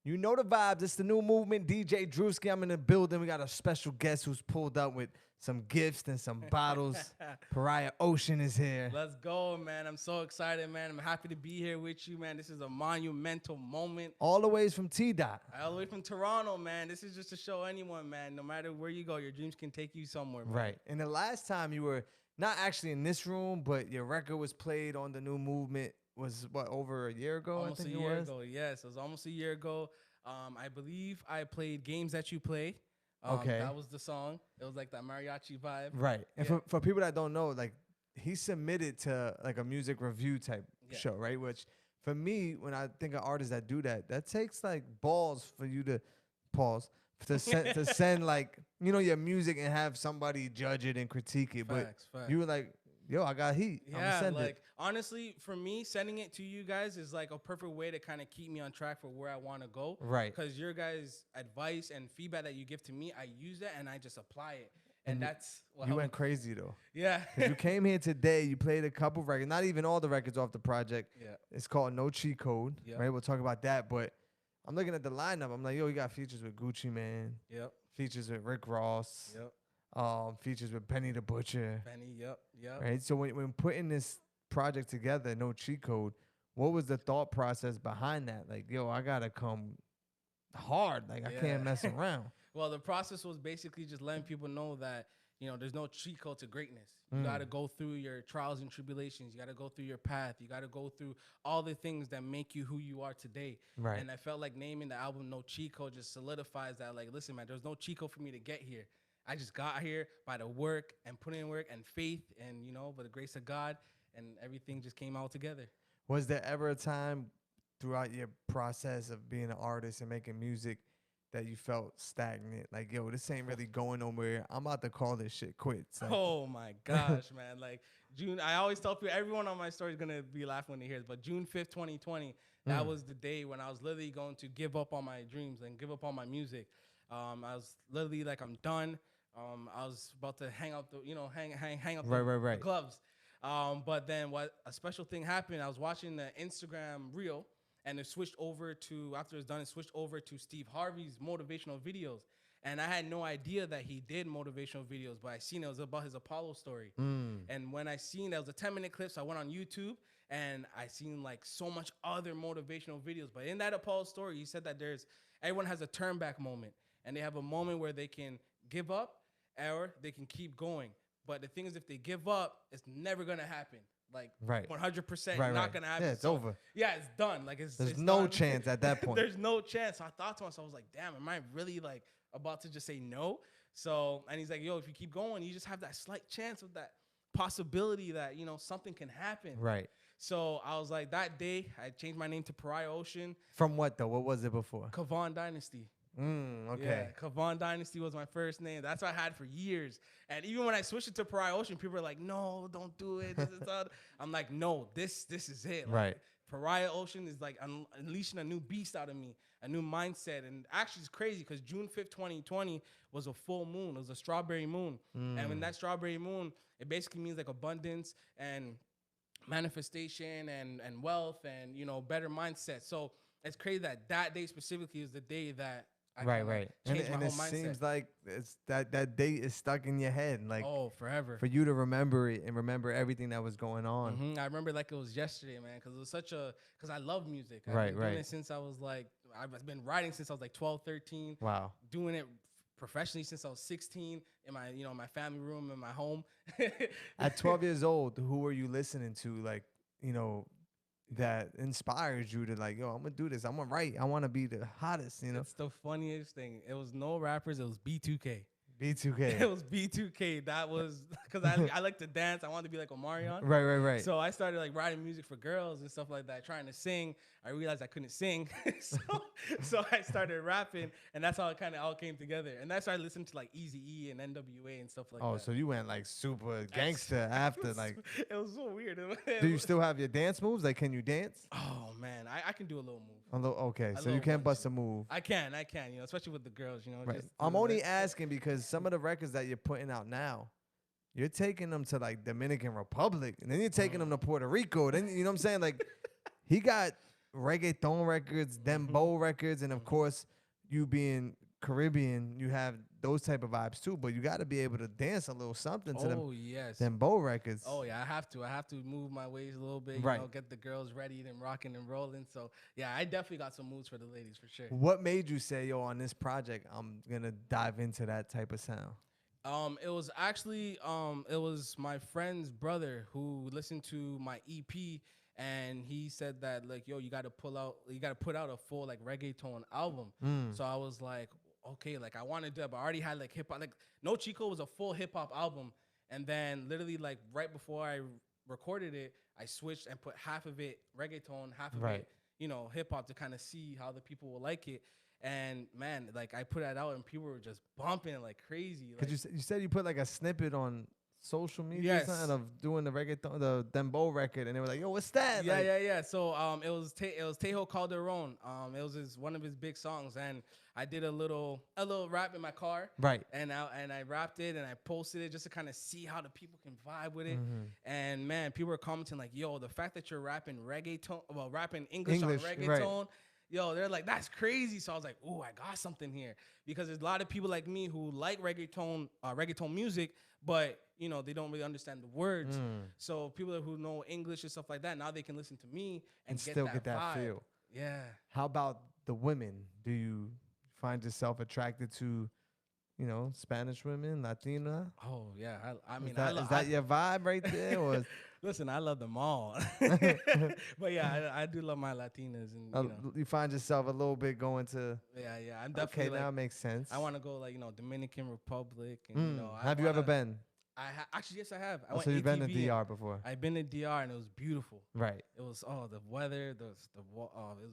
You know the vibes. It's the new movement. DJ Drewski. I'm in the building. We got a special guest who's pulled up with some gifts and some bottles. PariahOcean is here. Let's go, man. I'm so excited, man. I'm happy to be here with you, man. This is a monumental moment. All the ways from T-Dot. All the way from Toronto, man. This is just to show anyone, man, no matter where you go, your dreams can take you somewhere, man. Right. And the last time you were not actually in this room, but your record was played on the new movement was, what, over a year ago? Almost a year ago, yes. It was almost a year ago. I believe I played Games That You Play. Okay. That was the song. It was like that mariachi vibe. Right. And Yeah. for people that don't know, like, he submitted to like a music review type show, right? Which for me, when I think of artists that do that, that takes like balls for you to pause to send like, you know, your music and have somebody judge it and critique it. Facts. You were like, yo, I got heat. Yeah, send like it. honestly, for me, sending it to you guys is like a perfect way to kind of keep me on track for where I want to go. Right. Because your guys' advice and feedback that you give to me, I use that and I just apply it. And that's what you went crazy though. Yeah. 'Cause you came here today, you played a couple records, not even all the records off the project. Yeah. It's called No Cheat Code. Yep. Right? We'll talk about that. But I'm looking at the lineup. I'm like, yo, you got features with Gucci Man. Yep. Features with Rick Ross. Yep. Features with Benny the Butcher. Benny. Yep. Yep. Right. So when putting this project together, No Cheat Code, what was the thought process behind that? Like, yo, I gotta come hard. Like, I can't mess around. Well, the process was basically just letting people know that, you know, there's no cheat code to greatness. You got to go through your trials and tribulations. You got to go through your path. You got to go through all the things that make you who you are today. Right. And I felt like naming the album No Cheat Code just solidifies that, like, listen, man, there's no cheat code for me to get here. I just got here by the work and putting in work and faith and, you know, by the grace of God, and everything just came out together. Was there ever a time throughout your process of being an artist and making music that you felt stagnant? Like, yo, this ain't really going nowhere. I'm about to call this shit quits. Like, oh my gosh, man. Like June, I always tell people, everyone on my story is going to be laughing when they hear it, but June 5th, 2020, that was the day when I was literally going to give up on my dreams and give up on my music. I was literally like, I'm done. I was about to hang up the, you know, hang up the gloves. But then what a special thing happened. I was watching the Instagram reel, and it switched over to, after it's done, it switched over to Steve Harvey's motivational videos. And I had no idea that he did motivational videos, but I seen it was about his Apollo story. And when I seen that, it was a 10-minute clip, so I went on YouTube, and I seen like so much other motivational videos. But in that Apollo story, he said that everyone has a turn back moment, and they have a moment where they can give up or they can keep going. But the thing is, if they give up, it's never gonna happen. Like 100% not gonna happen. Yeah, it's over. Yeah, it's done. Like there's no chance at that point. There's no chance. So I thought to myself, I was like, damn, am I really like about to just say no? So, and he's like, yo, if you keep going, you just have that slight chance of that possibility that, you know, something can happen. Right. So I was like, that day, I changed my name to PariahOcean. From what though? What was it before? Kavan Dynasty. Okay. Yeah, Kavan Dynasty was my first name. That's what I had for years. And even when I switched it to PariahOcean, people were like, no, don't do it. This is all. I'm like, no, this is it. Like, right. PariahOcean is like unleashing a new beast out of me, a new mindset. And actually it's crazy because June 5th, 2020 was a full moon. It was a strawberry moon. And when that strawberry moon, it basically means like abundance and manifestation and wealth and, you know, better mindset. So it's crazy that day specifically is the day that I right. And my whole it mindset. seems like it's that date is stuck in your head, like, oh, forever. For you to remember it and remember everything that was going on. I remember like it was yesterday, man, because it was because I love music. I've Right, been doing it since I was like, I've been writing since I was like 12, 13. Wow. Doing it professionally since I was 16 in my, you know, my family room in my home. At 12 years old, who were you listening to, like, you know, that inspires you to like, yo, I'm gonna do this. I'm gonna write. I want to be the hottest, you know? It's the funniest thing. It was no rappers. It was B2K. B2K. It was B2K. That was because I like to dance. I wanted to be like Omarion. Right. So I started like writing music for girls and stuff like that, trying to sing. I realized I couldn't sing. so I started rapping, and that's how it kind of all came together. And I started listening to like Eazy-E and NWA and stuff like that. Oh, so you went like super gangster after like. It was so weird. Do you still have your dance moves? Like, can you dance? Oh man, I can do a little move. Okay, so you can bust a move. I can, you know, especially with the girls, you know. Right. I'm only asking because some of the records that you're putting out now, you're taking them to like Dominican Republic, and then you're taking them to Puerto Rico. Then you know what I'm saying? Like, he got reggaeton records, dembow records, and of course, you being Caribbean, you have those type of vibes too. But you got to be able to dance a little something to them Oh yes. dembow records. Oh yeah, I have to. I have to move my ways a little bit. You Right. know, get the girls ready and rocking and rolling. So yeah, I definitely got some moves for the ladies for sure. What made you say, yo, on this project, I'm gonna dive into that type of sound? It was actually it was my friend's brother who listened to my EP, and he said that like, yo, you got to put out a full like reggaeton album. So I was like, okay, like I want to do it, but I already had like hip hop. Like No Chico was a full hip hop album, and then literally like right before I recorded it, I switched and put half of it reggaeton, half of it, you know, hip hop to kind of see how the people will like it. And man, like I put that out and people were just bumping like crazy. Like, Cause you said you put like a snippet on social media or something of doing the reggaeton, the dembow record, and they were like, "Yo, what's that?" Yeah, like, yeah. So it was Tejo Calderon. It was one of his big songs, and I did a little rap in my car. Right. And I rapped it and I posted it just to kind of see how the people can vibe with it. And man, people were commenting like, "Yo, the fact that you're rapping reggaeton, well, rapping English on reggaeton." Right. Yo, they're like, that's crazy. So I was like, oh, I got something here. Because there's a lot of people like me who like reggaeton music, but, you know, they don't really understand the words. So people who know English and stuff like that, now they can listen to me and still get that vibe. feel. Yeah. How about the women? Do you find yourself attracted to, you know, Spanish women, Latina? Oh, yeah. I mean, is that your vibe right there? Or listen, I love them all. But yeah, I do love my Latinas. And, you know. You find yourself a little bit going to... Yeah, yeah. I'm definitely okay, now it makes sense. I want to go, like, you know, Dominican Republic. And, you know, have you ever been? Actually, yes, I have. I So you've been to DR before? I've been to DR and it was beautiful. Right. It was the weather, it was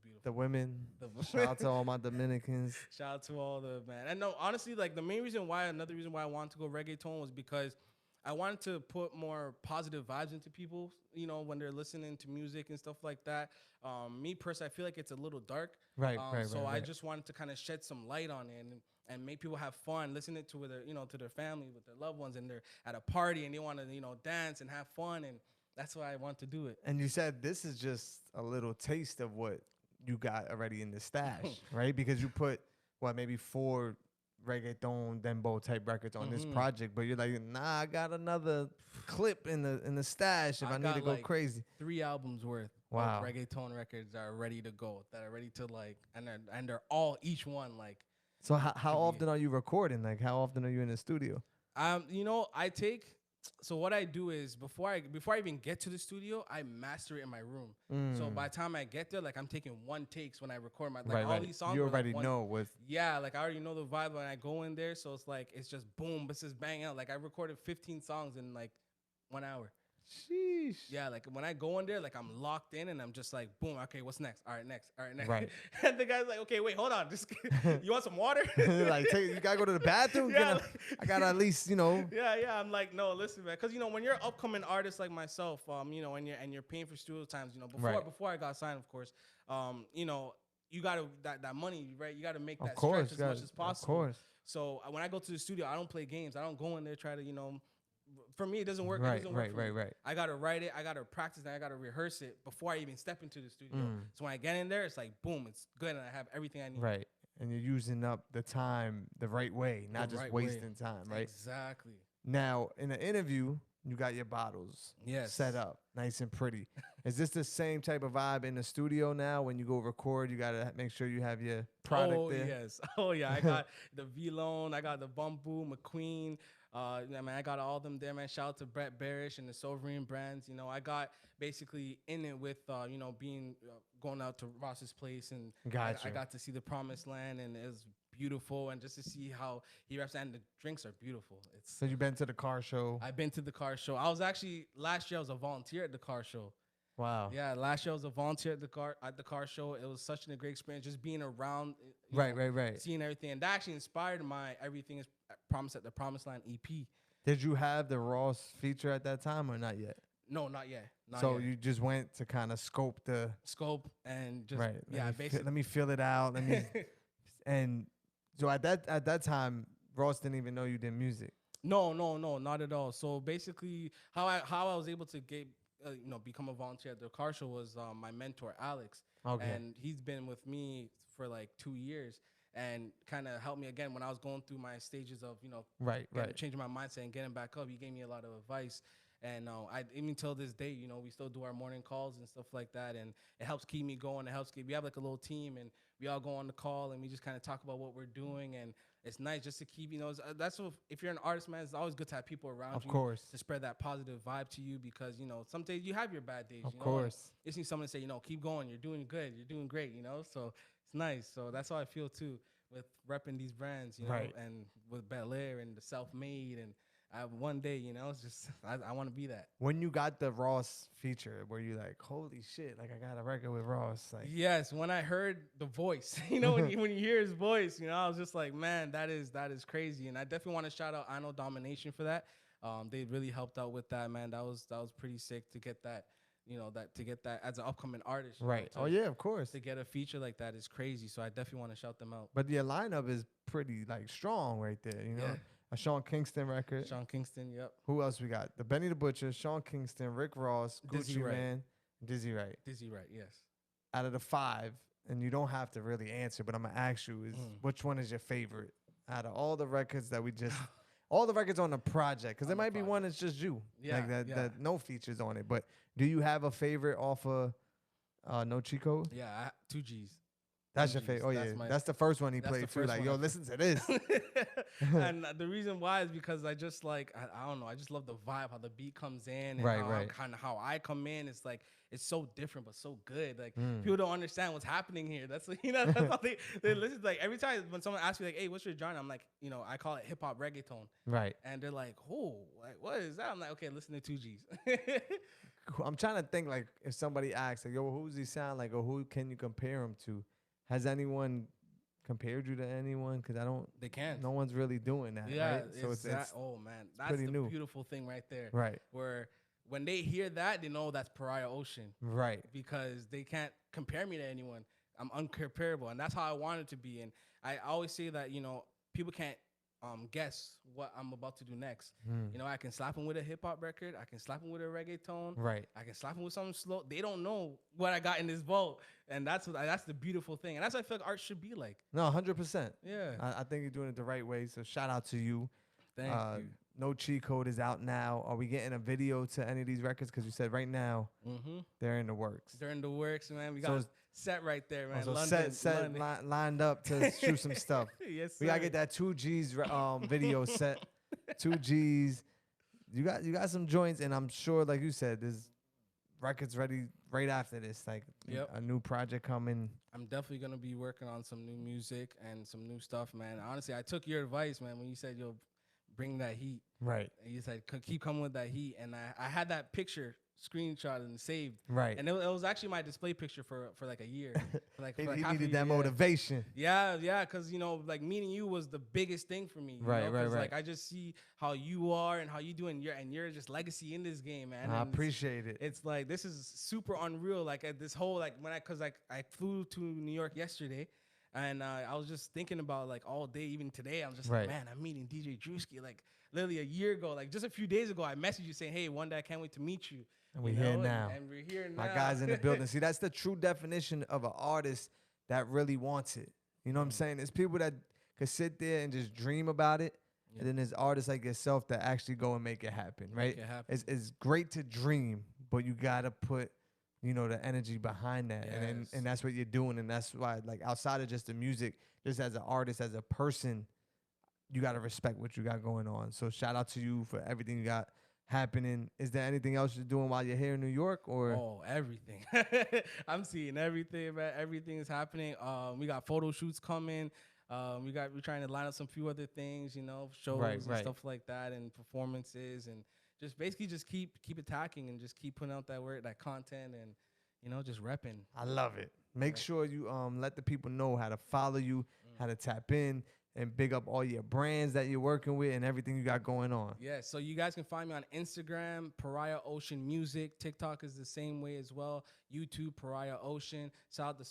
beautiful. The women. Shout out to all my Dominicans. Shout out to all the man. And no, honestly, like another reason why I wanted to go reggaeton was because I wanted to put more positive vibes into people, you know, when they're listening to music and stuff like that. Me personally, I feel like it's a little dark. Right, So I just wanted to kind of shed some light on it and make people have fun, listening to with their, you know, to their family, with their loved ones, and they're at a party and they want to, you know, dance and have fun, and that's why I want to do it. And you said this is just a little taste of what you got already in the stash, right? Because you put maybe 4 reggaeton dembow type records on this project, but you're like, nah, I got another clip in the stash if I need to go crazy. 3 albums worth of reggaeton records that are ready to go, that are ready to like, and they're all each one like. So how often are you recording? Like how often are you in the studio? You know, so what I do is before I even get to the studio, I master it in my room. So by the time I get there, like I'm taking 1 takes when I record my all these songs. You already know with like I already know the vibe when I go in there. So it's like it's just boom, it's just bang out. Like I recorded 15 songs in like 1 hour. Sheesh. Yeah, like when I go in there, like I'm locked in and I'm just like, boom, okay, what's next? All right, next. Right. And the guy's like, okay, wait, hold on. Just you want some water? Like, you gotta go to the bathroom? Yeah, I gotta at least, you know. Yeah. I'm like, no, listen, man. Because, you know, when you're an upcoming artist like myself, you know, and you're paying for studio times, you know, before I got signed, of course, you know, you gotta, that money, right? You gotta make that stretch as much as possible. Of course. So when I go to the studio, I don't play games. I don't go in there, try to, you know, for me, it doesn't work. Right. I gotta write it. I gotta practice and I gotta rehearse it before I even step into the studio. So when I get in there, it's like boom, it's good, and I have everything I need. Right, and you're using up the time the right way, not just wasting time. Right. Exactly. Now, in the interview, you got your bottles set up, nice and pretty. Is this the same type of vibe in the studio now? When you go record, you gotta make sure you have your product there. Yes. Oh yeah. I got the V-Lone. I got the Bamboo, McQueen. I got all of them there, man. Shout out to Brett Barish and the Sovereign brands. You know, I got basically in it with, you know, being going out to Ross's place, and I got to see the Promised Land, and it was beautiful, and just to see how he reps, and the drinks are beautiful. So you've been to the car show? I've been to the car show. I was actually last year I was a volunteer at the car show. Wow. Yeah, last year I was a volunteer at the car show. It was such a great experience, just being around. Right. Seeing everything, and that actually inspired my Everything Is Promised at the Promised Land EP. Did you have the Ross feature at that time or not yet? No, not yet. You just went to kind of scope and just basically let me feel it out. Let me and so at that time, Ross didn't even know you did music. No, not at all. So basically, how I was able to become a volunteer at the car show was my mentor Alex, Okay. and he's been with me for like 2 years and kind of helped me again when I was going through my stages of Right. changing my mindset and getting back up. He gave me a lot of advice, and I even till this day, we still do our morning calls and stuff like that, and it helps keep me going. It helps keep. We have like a little team, and we all go on the call and we just kind of talk about what we're doing, and it's nice just to keep, that's what, if you're an artist, man, it's always good to have people around Of you course. to spread that positive vibe to you, because, some days you have your bad days. Of course. You just need someone to say, keep going. You're doing good. You're doing great, so it's nice. So that's how I feel too with repping these brands, Right. and with Bel Air and the Self-Made, and one day, it's just, I want to be that. When you got the Ross feature, were you like, holy shit, like I got a record with Ross? Like, Yes, when I heard the voice, when you hear his voice, I was just like, man, that is crazy. And I definitely want to shout out I Know Domination for that. They really helped out with that, man. That was pretty sick to get that, to get that as an upcoming artist. right. Oh yeah, of course. To get a feature like that is crazy. So I definitely want to shout them out. But your lineup is pretty like strong right there, Yeah. A Sean Kingston record. Sean Kingston, yep. Who else we got? The Benny the Butcher, Sean Kingston, Rick Ross, Dizzy Gucci Wright. Man, Dizzy Wright. Dizzy Wright, yes. Out of the 5, and you don't have to really answer, but I'm gonna ask you: which one is your favorite out of all the records that we just, all the records on the project? Because there might be one that's just you, like that no features on it. But do you have a favorite off of No Cheat Code? Yeah, 2 G's. That's your favorite. Oh yeah, that's the first one he played too. Like, yo, listen to this. And the reason why is because I just like, I don't know, I just love the vibe, how the beat comes in, and kind of how I come in. It's like, it's so different but so good. Like people don't understand what's happening here. That's that's how they listen. Like every time when someone asks me like, hey, what's your genre? I'm like, I call it HipHop Reggaeton. Right. And they're like, oh, like what is that? I'm like, okay, listen to 2 G's. I'm trying to think, like, if somebody asks, like, yo, who's he sound like, or who can you compare him to? Has anyone compared you to anyone? Because They can't. No one's really doing that. Yeah. Right? So it's oh man, that's pretty the new. beautiful thing right there. Right. Where when they hear that, they know that's PariahOcean. Right. Because they can't compare me to anyone. I'm uncomparable, and that's how I want it to be. And I always say that people can't guess what I'm about to do next. I can slap them with a hip hop record. I can slap them with a reggaeton. Right. I can slap them with something slow. They don't know what I got in this vault, and that's the beautiful thing. And that's what I feel like art should be like. No, 100%. Yeah. I think you're doing it the right way. So shout out to you. Thank you. No Cheat Code is out now. Are we getting a video to any of these records? Because you said right now they're in the works. They're in the works, man. We got set right there, man. So London, lined up to shoot some stuff. Yes, sir. We gotta get that 2 G's video set. 2 G's. You got some joints, and I'm sure, like you said, there's records ready right after this. Like a new project coming. I'm definitely gonna be working on some new music and some new stuff, man. Honestly, I took your advice, man, when you said you'll bring that heat. Right. And you said keep coming with that heat, and I had that picture screenshot and saved. Right. And it was actually my display picture for like a year. He needed that motivation. Yeah, because like meeting you was the biggest thing for me. Right. Like I just see how you are and how you doing, and you're just legacy in this game, man. I appreciate it. It's like this is super unreal. Like this whole I flew to New York yesterday. And I was just thinking about like all day, even today. I was just like, man, I'm meeting DJ Drewski. Like literally a year ago, like just a few days ago, I messaged you saying, hey, one day I can't wait to meet you. And we're here now. And we're here now. My guy's in the building. See, that's the true definition of an artist that really wants it. You know what I'm saying? There's people that could sit there and just dream about it. Yeah. And then there's artists like yourself that actually go and make it happen, right? Make it happen. It's great to dream, but you got to put the energy behind that. Yes. And that's what you're doing. And that's why, like, outside of just the music, just as an artist, as a person, you got to respect what you got going on. So shout out to you for everything you got happening. Is there anything else you're doing while you're here in New York? Or everything. I'm seeing everything, man. Everything is happening. We got photo shoots coming. We're trying to line up some few other things, shows and stuff like that, and performances, and just basically just keep attacking and just keep putting out that work, that content, and just repping. I love it. Make sure you let the people know how to follow you, how to tap in, and big up all your brands that you're working with and everything you got going on. Yeah, so you guys can find me on Instagram, PariahOcean Music. TikTok is the same way as well. YouTube, PariahOcean. Shout out the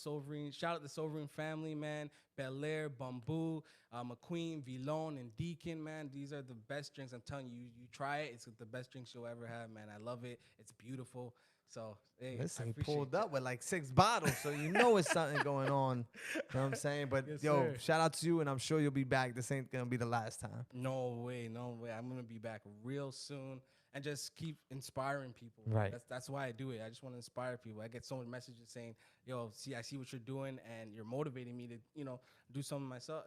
Sovereign family, man. Bel Air, Bamboo, McQueen, Villon, and Deacon, man. These are the best drinks. I'm telling you, you try it. It's the best drinks you'll ever have, man. I love it. It's beautiful. So, hey, listen, he pulled up with like 6 bottles, so you know it's something going on. You know what I'm saying? But Yes, yo, sir. shout out to you, and I'm sure you'll be back. This ain't gonna be the last time. No way, no way. I'm gonna be back real soon and just keep inspiring people. Right. That's why I do it. I just want to inspire people. I get so many messages saying, "Yo, see, I see what you're doing, and you're motivating me to, do something myself,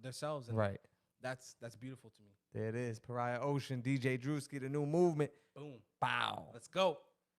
themselves." And Right. that's beautiful to me. There it is. PariahOcean, DJ Drewski, the new movement. Boom. Bow. Let's go.